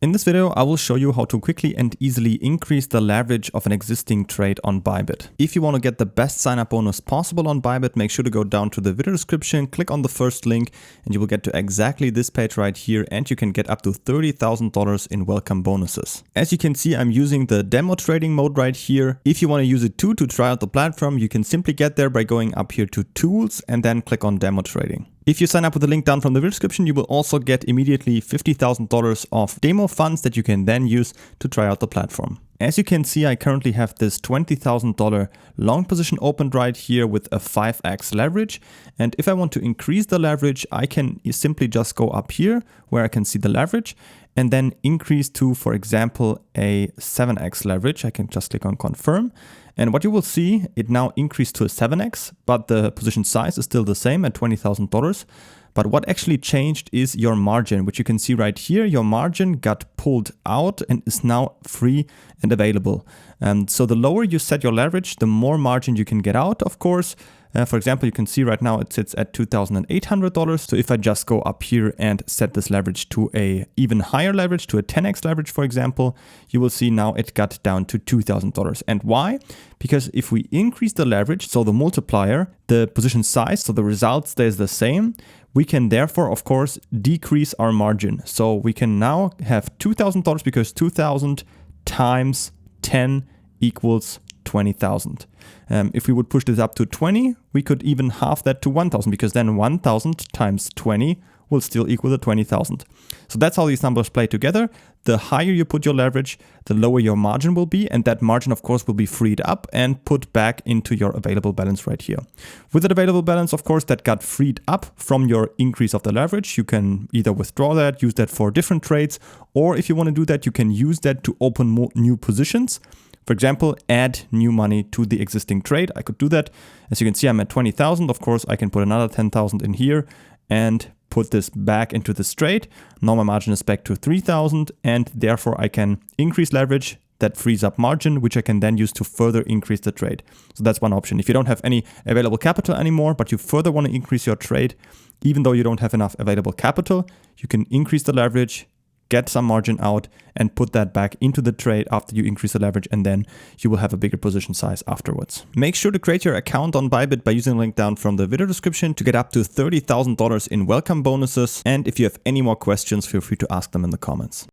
In this video, I will show you how to quickly and easily increase the leverage of an existing trade on Bybit. If you want to get the best sign-up bonus possible on Bybit, make sure to go down to the video description, click on the first link, and you will get to exactly this page right here, and you can get up to $30,000 in welcome bonuses. As you can see, I'm using the demo trading mode right here. If you want to use it too to try out the platform, you can simply get there by going up here to Tools and then click on Demo Trading. If you sign up with the link down from the video description, you will also get immediately $50,000 of demo funds that you can then use to try out the platform. As you can see, I currently have this $20,000 long position opened right here with a 5x leverage. And if I want to increase the leverage, I can simply just go up here where I can see the leverage and then increase to, for example, a 7x leverage. I can just click on confirm. And what you will see, it now increased to a 7x, but the position size is still the same at $20,000. But what actually changed is your margin, which you can see right here. Your margin got pulled out and is now free and available. So the lower you set your leverage, the more margin you can get out, of course. For example, you can see right now it sits at $2,800. So if I just go up here and set this leverage to a even higher leverage, to a 10x leverage, for example, you will see now it got down to $2,000. And why? Because if we increase the leverage, so the multiplier, the position size, so the result stays the same, we can therefore, of course, decrease our margin. So we can now have $2,000 because 2,000 times 10 equals 20,000. If we would push this up to 20, we could even halve that to 1,000 because then 1,000 times 20 will still equal the 20,000. So that's how these numbers play together. The higher you put your leverage, the lower your margin will be. And that margin, of course, will be freed up and put back into your available balance right here. With that available balance, of course, that got freed up from your increase of the leverage. You can either withdraw that, use that for different trades, or if you want to do that, you can use that to open more new positions. For example, add new money to the existing trade. I could do that. As you can see, I'm at 20,000. Of course, I can put another 10,000 in here and put this back into this trade. Now my margin is back to 3,000 and therefore I can increase leverage. That frees up margin, which I can then use to further increase the trade. So that's one option. If you don't have any available capital anymore, but you further want to increase your trade, even though you don't have enough available capital, you can increase the leverage, get some margin out and put that back into the trade after you increase the leverage, and then you will have a bigger position size afterwards. Make sure to create your account on Bybit by using the link down from the video description to get up to $30,000 in welcome bonuses. And if you have any more questions, feel free to ask them in the comments.